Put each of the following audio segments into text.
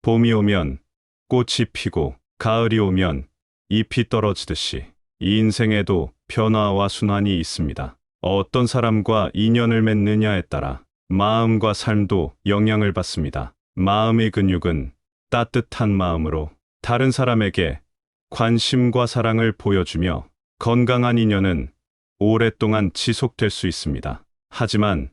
봄이 오면 꽃이 피고 가을이 오면 잎이 떨어지듯이 이 인생에도 변화와 순환이 있습니다. 어떤 사람과 인연을 맺느냐에 따라 마음과 삶도 영향을 받습니다. 마음의 근육은 따뜻한 마음으로 다른 사람에게 관심과 사랑을 보여주며 건강한 인연은 오랫동안 지속될 수 있습니다. 하지만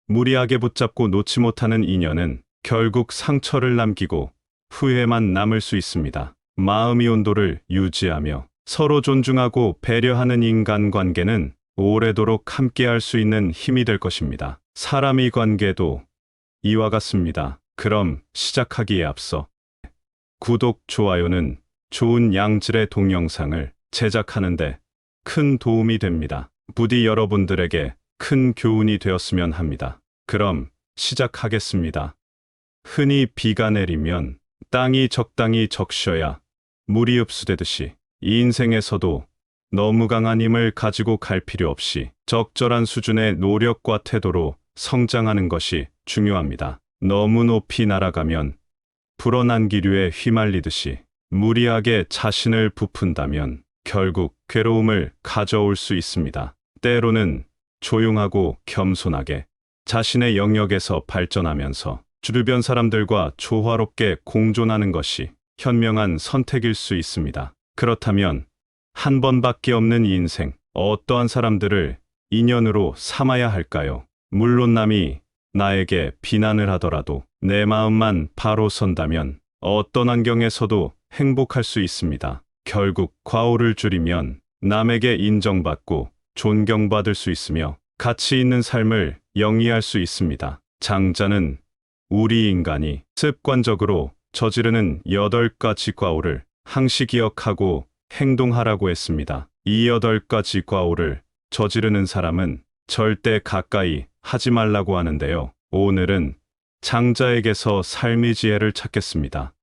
무리하게 붙잡고 놓지 못하는 인연은 결국 상처를 남기고 후회만 남을 수 있습니다. 마음의 온도를 유지하며 서로 존중하고 배려하는 인간관계는 오래도록 함께할 수 있는 힘이 될 것입니다. 사람의 관계도 이와 같습니다. 그럼 시작하기에 앞서 구독, 좋아요는 좋은 양질의 동영상을 제작하는데 큰 도움이 됩니다. 부디 여러분들에게 큰 교훈이 되었으면 합니다. 그럼 시작하겠습니다. 흔히 비가 내리면 땅이 적당히 적셔야 물이 흡수되듯이 이 인생에서도 너무 강한 힘을 가지고 갈 필요 없이 적절한 수준의 노력과 태도로 성장하는 것이 중요합니다. 너무 높이 날아가면 불어난 기류에 휘말리듯이 무리하게 자신을 부푼다면 결국 괴로움을 가져올 수 있습니다. 때로는 조용하고 겸손하게 자신의 영역에서 발전하면서 주변 사람들과 조화롭게 공존하는 것이 현명한 선택일 수 있습니다. 그렇다면 한 번밖에 없는 이 인생, 어떠한 사람들을 인연으로 삼아야 할까요? 물론 남이 나에게 비난을 하더라도 내 마음만 바로 선다면 어떤 환경에서도 행복할 수 있습니다. 결국 과오를 줄이면 남에게 인정받고 존경받을 수 있으며 가치 있는 삶을 영위할 수 있습니다. 장자는 우리 인간이 습관적으로 저지르는 8가지 과오를 항시 기억하고 행동하라고 했습니다. 이 8가지 과오를 저지르는 사람은 절대 가까이 하지 말라고 하는데요. 오늘은 장자에게서 삶의 지혜를 찾겠습니다.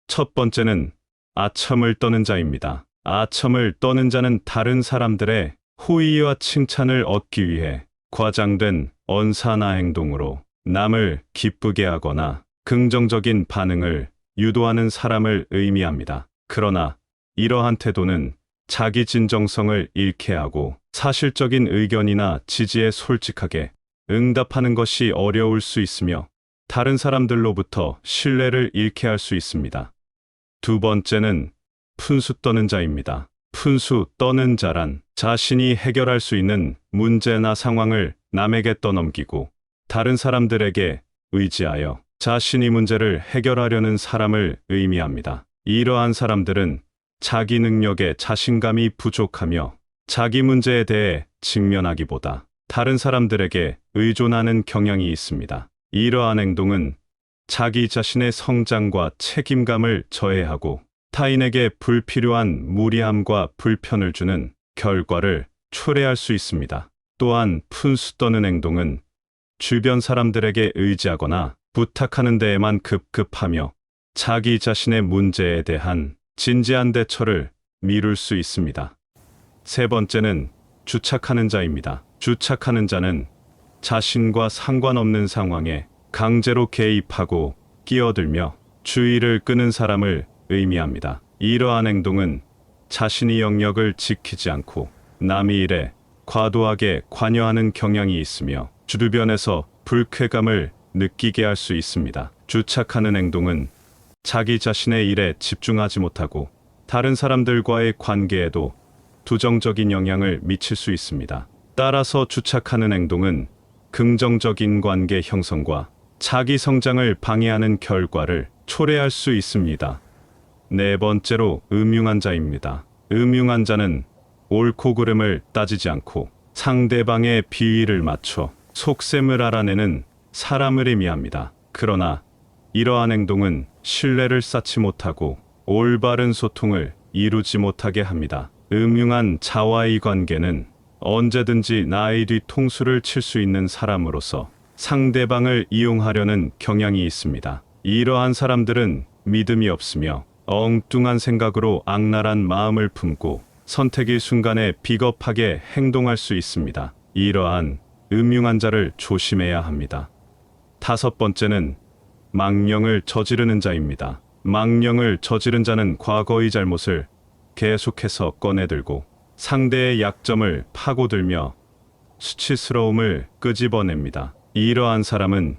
첫 번째는 아첨을 떠는 자입니다. 아첨을 떠는 자는 다른 사람들의 호의와 칭찬을 얻기 위해 과장된 언사나 행동으로 남을 기쁘게 하거나 긍정적인 반응을 유도하는 사람을 의미합니다. 그러나 이러한 태도는 자기 진정성을 잃게 하고 사실적인 의견이나 지지에 솔직하게 응답하는 것이 어려울 수 있으며 다른 사람들로부터 신뢰를 잃게 할 수 있습니다. 두 번째는 푼수 떠는 자입니다. 푼수 떠는 자란 자신이 해결할 수 있는 문제나 상황을 남에게 떠넘기고 다른 사람들에게 의지하여 자신이 문제를 해결하려는 사람을 의미합니다. 이러한 사람들은 자기 능력에 자신감이 부족하며 자기 문제에 대해 직면하기보다 다른 사람들에게 의존하는 경향이 있습니다. 이러한 행동은 자기 자신의 성장과 책임감을 저해하고 타인에게 불필요한 무리함과 불편을 주는 결과를 초래할 수 있습니다. 또한 푼수 떠는 행동은 주변 사람들에게 의지하거나 부탁하는 데에만 급급하며 자기 자신의 문제에 대한 진지한 대처를 미룰 수 있습니다. 세 번째는 주착하는 자입니다. 주착하는 자는 자신과 상관없는 상황에 강제로 개입하고 끼어들며 주의를 끄는 사람을 의미합니다. 이러한 행동은 자신의 영역을 지키지 않고 남의 일에 과도하게 관여하는 경향이 있으며 주변에서 불쾌감을 느끼게 할 수 있습니다. 주착하는 행동은 자기 자신의 일에 집중하지 못하고 다른 사람들과의 관계에도 부정적인 영향을 미칠 수 있습니다. 따라서 주착하는 행동은 긍정적인 관계 형성과 자기 성장을 방해하는 결과를 초래할 수 있습니다. 네 번째로 음흉한 자입니다. 음흉한 자는 옳고 그름을 따지지 않고 상대방의 비위를 맞춰 속셈을 알아내는 사람을 의미합니다. 그러나 이러한 행동은 신뢰를 쌓지 못하고 올바른 소통을 이루지 못하게 합니다. 음흉한 자와의 관계는 언제든지 나의 뒤통수를 칠 수 있는 사람으로서 상대방을 이용하려는 경향이 있습니다. 이러한 사람들은 믿음이 없으며 엉뚱한 생각으로 악랄한 마음을 품고 선택의 순간에 비겁하게 행동할 수 있습니다. 이러한 음흉한 자를 조심해야 합니다. 다섯 번째는 망령을 저지르는 자입니다. 망령을 저지른 자는 과거의 잘못을 계속해서 꺼내들고 상대의 약점을 파고들며 수치스러움을 끄집어냅니다. 이러한 사람은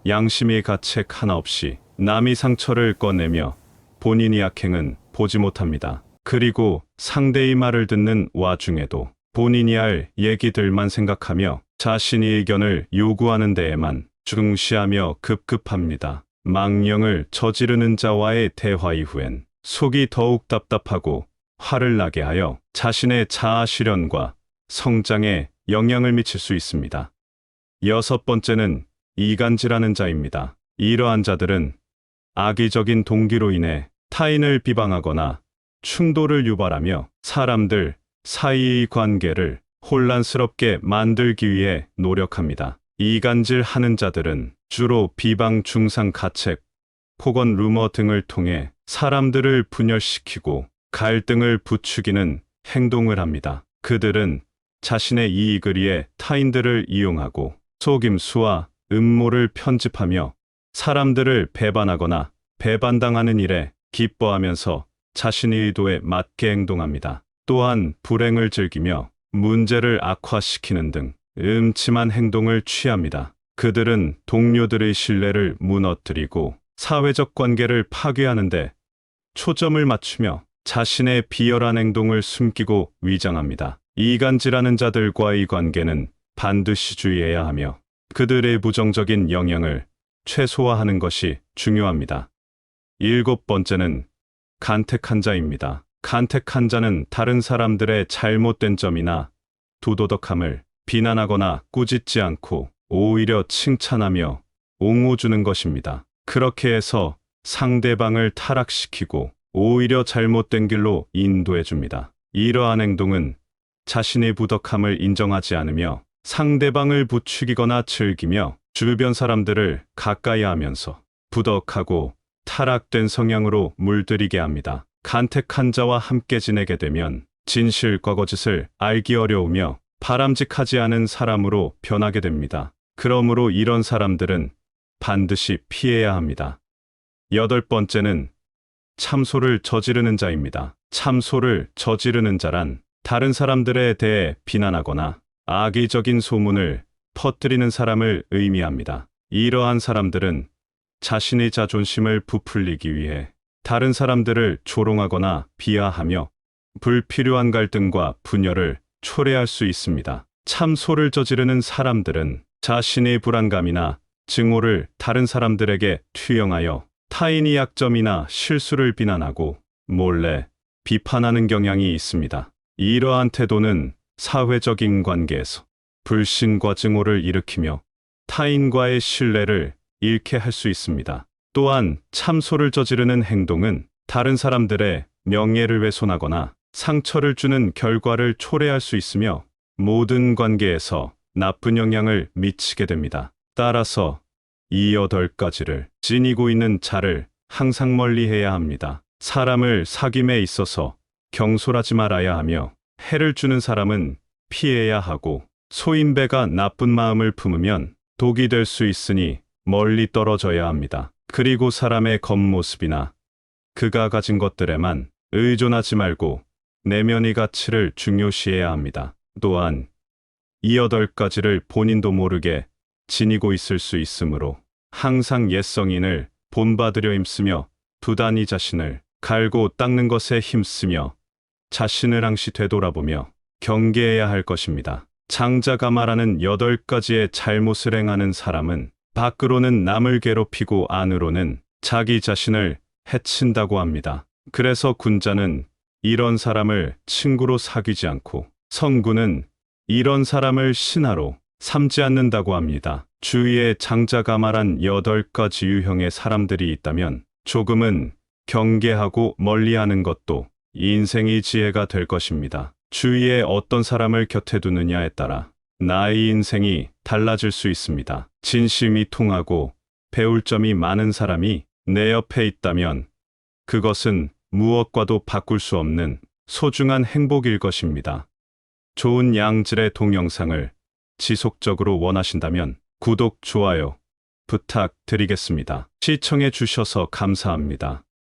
양심의 가책 하나 없이 남의 상처를 꺼내며 본인의 악행은 보지 못합니다. 그리고 상대의 말을 듣는 와중에도 본인이 할 얘기들만 생각하며 자신의 의견을 요구하는 데에만 중시하며 급급합니다. 망령을 저지르는 자와의 대화 이후엔 속이 더욱 답답하고 화를 나게 하여 자신의 자아 실현과 성장에 영향을 미칠 수 있습니다. 여섯 번째는 이간질하는 자입니다. 이러한 자들은 악의적인 동기로 인해 타인을 비방하거나 충돌을 유발하며 사람들 사이의 관계를 혼란스럽게 만들기 위해 노력합니다. 이간질하는 자들은 주로 비방, 중상, 가책, 폭언, 루머 등을 통해 사람들을 분열시키고 갈등을 부추기는 행동을 합니다. 그들은 자신의 이익을 위해 타인들을 이용하고 속임수와 음모를 편집하며 사람들을 배반하거나 배반당하는 일에 기뻐하면서 자신의 의도에 맞게 행동합니다. 또한 불행을 즐기며 문제를 악화시키는 등 음침한 행동을 취합니다. 그들은 동료들의 신뢰를 무너뜨리고 사회적 관계를 파괴하는데 초점을 맞추며 자신의 비열한 행동을 숨기고 위장합니다. 이간질하는 자들과의 관계는 반드시 주의해야 하며 그들의 부정적인 영향을 최소화하는 것이 중요합니다. 일곱 번째는 간택한 자입니다. 간택한 자는 다른 사람들의 잘못된 점이나 부도덕함을 비난하거나 꾸짖지 않고 오히려 칭찬하며 옹호주는 것입니다. 그렇게 해서 상대방을 타락시키고 오히려 잘못된 길로 인도해 줍니다. 이러한 행동은 자신의 부덕함을 인정하지 않으며 상대방을 부추기거나 즐기며 주변 사람들을 가까이 하면서 부덕하고 타락된 성향으로 물들이게 합니다. 간택한 자와 함께 지내게 되면 진실과 거짓을 알기 어려우며 바람직하지 않은 사람으로 변하게 됩니다. 그러므로 이런 사람들은 반드시 피해야 합니다. 여덟 번째는 참소를 저지르는 자입니다. 참소를 저지르는 자란 다른 사람들에 대해 비난하거나 악의적인 소문을 퍼뜨리는 사람을 의미합니다. 이러한 사람들은 자신의 자존심을 부풀리기 위해 다른 사람들을 조롱하거나 비하하며 불필요한 갈등과 분열을 초래할 수 있습니다. 참소를 저지르는 사람들은 자신의 불안감이나 증오를 다른 사람들에게 투영하여 타인의 약점이나 실수를 비난하고 몰래 비판하는 경향이 있습니다. 이러한 태도는 사회적인 관계에서 불신과 증오를 일으키며 타인과의 신뢰를 잃게 할 수 있습니다. 또한 참소를 저지르는 행동은 다른 사람들의 명예를 훼손하거나 상처를 주는 결과를 초래할 수 있으며 모든 관계에서 나쁜 영향을 미치게 됩니다. 따라서 이 여덟 가지를 지니고 있는 자를 항상 멀리해야 합니다. 사람을 사귐에 있어서 경솔하지 말아야 하며 해를 주는 사람은 피해야 하고 소인배가 나쁜 마음을 품으면 독이 될 수 있으니 멀리 떨어져야 합니다. 그리고 사람의 겉모습이나 그가 가진 것들에만 의존하지 말고 내면의 가치를 중요시해야 합니다. 또한 이 여덟 가지를 본인도 모르게 지니고 있을 수 있으므로 항상 옛 성인을 본받으려 힘쓰며 부단히 자신을 갈고 닦는 것에 힘쓰며 자신을 항시 되돌아보며 경계해야 할 것입니다. 장자가 말하는 여덟 가지의 잘못을 행하는 사람은 밖으로는 남을 괴롭히고 안으로는 자기 자신을 해친다고 합니다. 그래서 군자는 이런 사람을 친구로 사귀지 않고 성군은 이런 사람을 신하로 삼지 않는다고 합니다. 주위에 장자가 말한 여덟 가지 유형의 사람들이 있다면 조금은 경계하고 멀리하는 것도 인생의 지혜가 될 것입니다. 주위에 어떤 사람을 곁에 두느냐에 따라 나의 인생이 달라질 수 있습니다. 진심이 통하고 배울 점이 많은 사람이 내 옆에 있다면 그것은 무엇과도 바꿀 수 없는 소중한 행복일 것입니다. 좋은 양질의 동영상을 지속적으로 원하신다면 구독, 좋아요 부탁드리겠습니다. 시청해 주셔서 감사합니다.